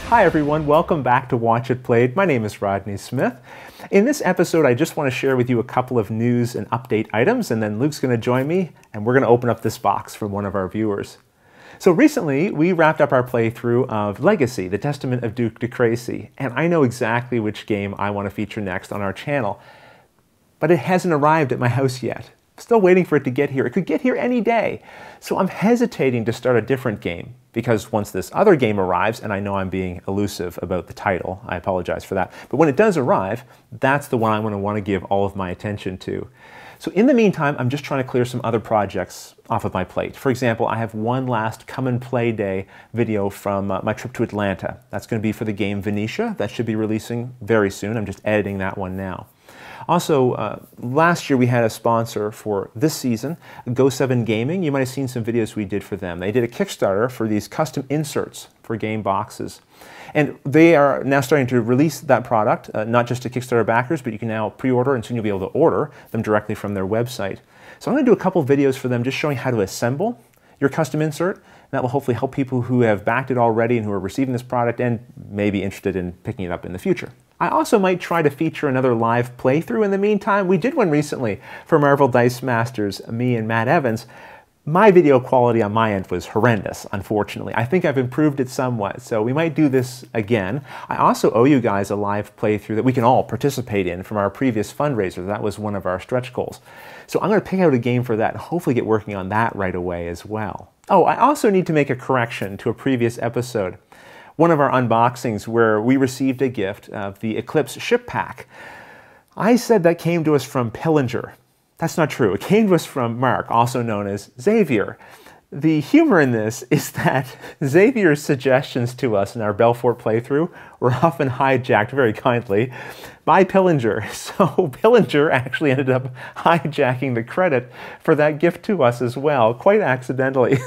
Hi everyone, welcome back to Watch It Played. My name is Rodney Smith. In this episode, I just want to share with you a couple of news and update items, and then Luke's going to join me, and we're going to open up this box from one of our viewers. So recently, we wrapped up our playthrough of Legacy, the Testament of Duke de Cracy, and I know exactly which game I want to feature next on our channel. But it hasn't arrived at my house yet. Still waiting for it to get here. It could get here any day. So I'm hesitating to start a different game, because once this other game arrives, and I know I'm being elusive about the title, I apologize for that, but when it does arrive, that's the one I'm going to want to give all of my attention to. So in the meantime, I'm just trying to clear some other projects off of my plate. For example, I have one last Come and Play Day video from my trip to Atlanta. That's going to be for the game Venetia. That should be releasing very soon. I'm just editing that one now. Also, last year we had a sponsor for this season, Go7 Gaming. You might have seen some videos we did for them. They did a Kickstarter for these custom inserts for game boxes. And they are now starting to release that product, not just to Kickstarter backers, but you can now pre-order, and soon you'll be able to order them directly from their website. So I'm going to do a couple of videos for them just showing how to assemble your custom insert. That will hopefully help people who have backed it already and who are receiving this product and may be interested in picking it up in the future. I also might try to feature another live playthrough in the meantime. We did one recently for Marvel Dice Masters, me and Matt Evans. My video quality on my end was horrendous, unfortunately. I think I've improved it somewhat, so we might do this again. I also owe you guys a live playthrough that we can all participate in from our previous fundraiser. That was one of our stretch goals. So I'm going to pick out a game for that and hopefully get working on that right away as well. Oh, I also need to make a correction to a previous episode. One of our unboxings where we received a gift of the Eclipse ship pack. I said that came to us from Pillinger. That's not true. It came to us from Mark, also known as Xavier. The humor in this is that Xavier's suggestions to us in our Belfort playthrough were often hijacked very kindly by Pillinger. So Pillinger actually ended up hijacking the credit for that gift to us as well, quite accidentally.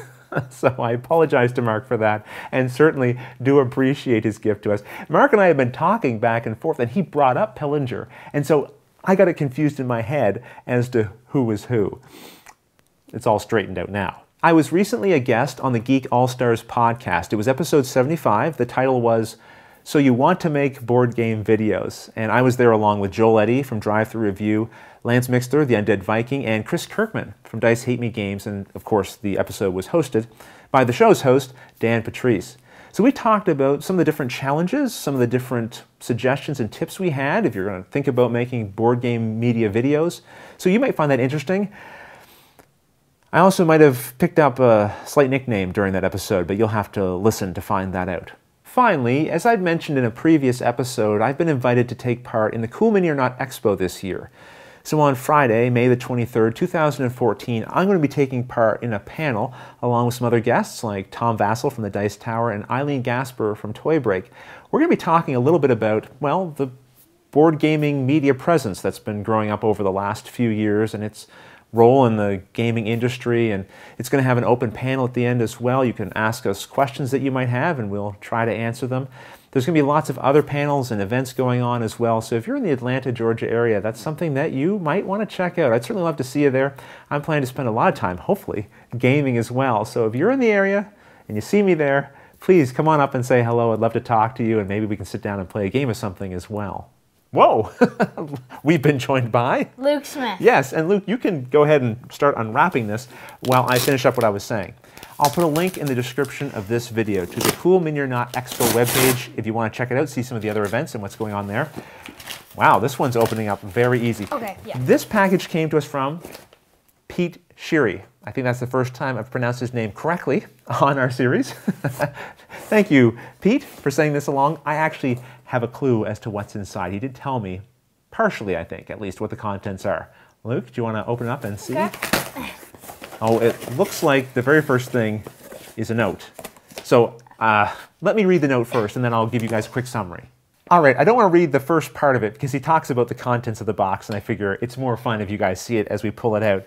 So I apologize to Mark for that, and certainly do appreciate his gift to us. Mark and I have been talking back and forth, and he brought up Pillinger, and so I got it confused in my head as to who was who. It's all straightened out now. I was recently a guest on the Geek All-Stars podcast. It was episode 75. The title was So You Want to Make Board Game Videos, and I was there along with Joel Eddy from Drive Thru Review, Lance Mixter, the Undead Viking, and Chris Kirkman from Dice Hate Me Games, and of course the episode was hosted by the show's host, Dan Patrice. So we talked about some of the different challenges, some of the different suggestions and tips we had if you're going to think about making board game media videos. So you might find that interesting. I also might have picked up a slight nickname during that episode, but you'll have to listen to find that out. Finally, as I'd mentioned in a previous episode, I've been invited to take part in the Cool Mini or Not Expo this year. So on Friday, May the 23rd, 2014, I'm going to be taking part in a panel along with some other guests like Tom Vassell from the Dice Tower and Eileen Gasper from Toy Break. We're going to be talking a little bit about, well, the board gaming media presence that's been growing up over the last few years and its role in the gaming industry, and it's going to have an open panel at the end as well. You can ask us questions that you might have and we'll try to answer them. There's going to be lots of other panels and events going on as well, so if you're in the Atlanta, Georgia area, that's something that you might want to check out. I'd certainly love to see you there. I'm planning to spend a lot of time, hopefully, gaming as well. So if you're in the area and you see me there, please come on up and say hello. I'd love to talk to you, and maybe we can sit down and play a game of something as well. Whoa! We've been joined by Luke Smith. Yes, and Luke, you can go ahead and start unwrapping this while I finish up what I was saying. I'll put a link in the description of this video to the Cool Mini or Not Expo webpage if you want to check it out, see some of the other events and what's going on there. Wow, this one's opening up very easy. Okay, yeah. This package came to us from Pete Sheary. I think that's the first time I've pronounced his name correctly on our series. Thank you, Pete, for sending this along. I actually have a clue as to what's inside. He did tell me, partially I think, at least, what the contents are. Luke, do you want to open it up and see? Okay. Oh, it looks like the very first thing is a note. So let me read the note first, and then I'll give you guys a quick summary. All right, I don't want to read the first part of it because he talks about the contents of the box, and I figure it's more fun if you guys see it as we pull it out.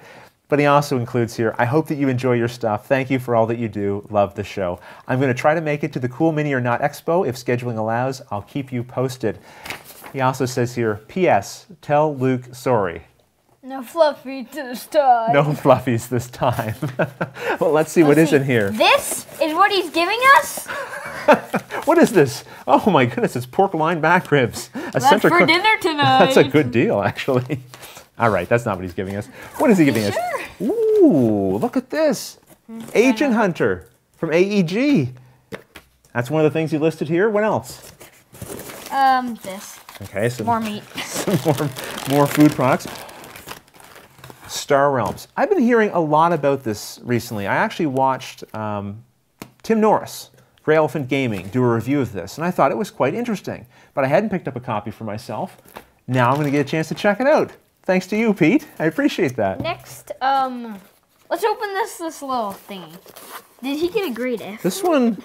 But he also includes here, I hope that you enjoy your stuff. Thank you for all that you do. Love the show. I'm going to try to make it to the Cool Mini or Not Expo. If scheduling allows, I'll keep you posted. He also says here, P.S. Tell Luke sorry. No fluffies this time. No fluffies this time. Well, let's see what is in here. This is what he's giving us? What is this? Oh my goodness, it's pork loin back ribs. That's for dinner tonight. That's a good deal, actually. All right, that's not what he's giving us. What is he giving us? Ooh, look at this. Agent Hunter from AEG. That's one of the things he listed here. What else? This. Okay, some More meat. some more food products. Star Realms. I've been hearing a lot about this recently. I actually watched Tim Norris, Grey Elephant Gaming, do a review of this, and I thought it was quite interesting. But I hadn't picked up a copy for myself. Now I'm going to get a chance to check it out. Thanks to you, Pete. I appreciate that. Next, let's open this little thingy. Did he get a grade F? This one,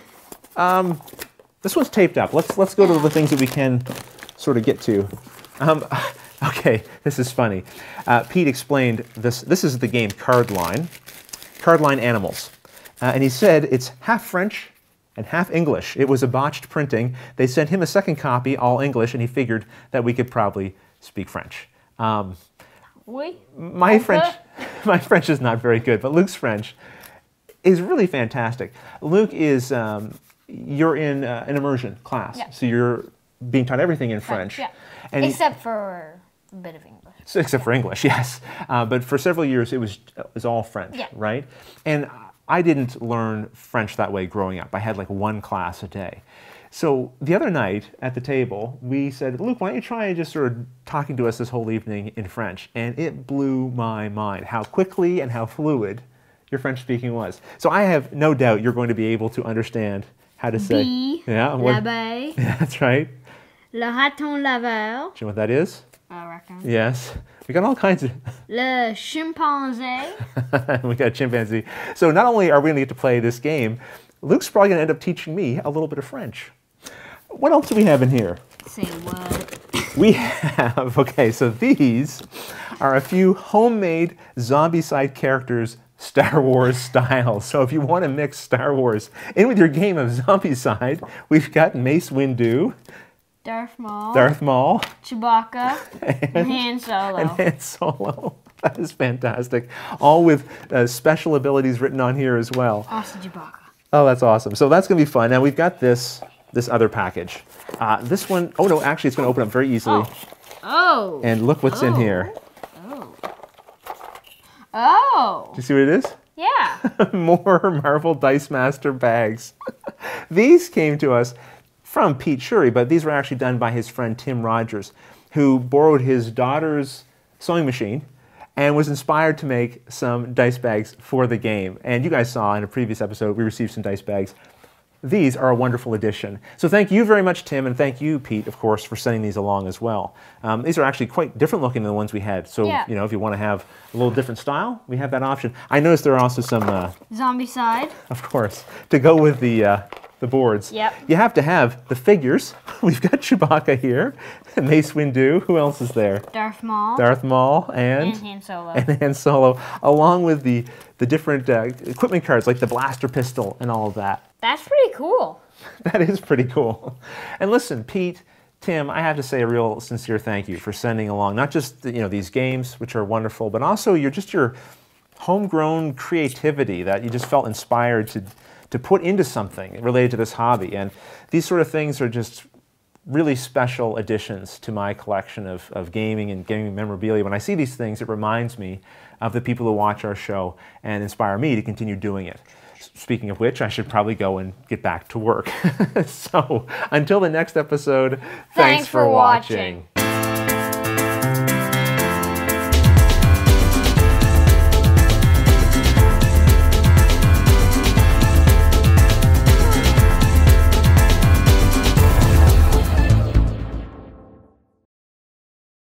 this one's taped up. Let's go to the things that we can sort of get to. Okay, this is funny. Pete explained this. This is the game Cardline Animals, and he said it's half French and half English. It was a botched printing. They sent him a second copy, all English, and he figured that we could probably speak French. My French is not very good, but Luke's French is really fantastic. Luke is, you're in an immersion class, yeah. So you're being taught everything in French. Yeah. And except for a bit of English. Except for English, yes. But for several years, it was all French, yeah. Right? And I didn't learn French that way growing up. I had like one class a day. So the other night at the table, we said, Luke, why don't you try just sort of talking to us this whole evening in French? And it blew my mind how quickly and how fluid your French speaking was. So I have no doubt you're going to be able to understand how to say. L'abeille. Yeah, that's right. Le raton laveur. Do you know what that is? I reckon. Yes. We got all kinds of... Le chimpanzee. We got chimpanzee. So not only are we going to get to play this game, Luke's probably going to end up teaching me a little bit of French. What else do we have in here? Say what? We have, okay, so these are a few homemade Zombicide characters, Star Wars style. So if you want to mix Star Wars in with your game of Zombicide, we've got Mace Windu, Darth Maul, Chewbacca, and Han Solo. And Han Solo. That is fantastic. All with special abilities written on here as well. Also Chewbacca. Oh, that's awesome. So that's going to be fun. Now we've got this other package. This one, oh no, actually it's going to open up very easily. Oh. And look what's in here. Oh. Do you see what it is? Yeah. More Marvel Dice Master bags. These came to us from Pete Shuri, but these were actually done by his friend Tim Rogers, who borrowed his daughter's sewing machine and was inspired to make some dice bags for the game. And you guys saw in a previous episode, we received some dice bags. These are a wonderful addition. So thank you very much, Tim, and thank you, Pete, of course, for sending these along as well. These are actually quite different looking than the ones we had. So, yeah. You know, if you want to have a little different style, we have that option. I noticed there are also some... Zombicide. Of course. To go with the boards. Yep. You have to have the figures. We've got Chewbacca here, Mace Windu. Who else is there? Darth Maul. Darth Maul and Han Solo. And Han Solo, along with the different equipment cards like the blaster pistol and all of that. That's pretty cool. That is pretty cool. And listen, Pete, Tim, I have to say a real sincere thank you for sending along not just these games, which are wonderful, but also your homegrown creativity that you just felt inspired to put into something related to this hobby. And these sort of things are just really special additions to my collection of gaming and gaming memorabilia. When I see these things, it reminds me of the people who watch our show and inspire me to continue doing it. Speaking of which, I should probably go and get back to work. So, until the next episode, thanks for watching.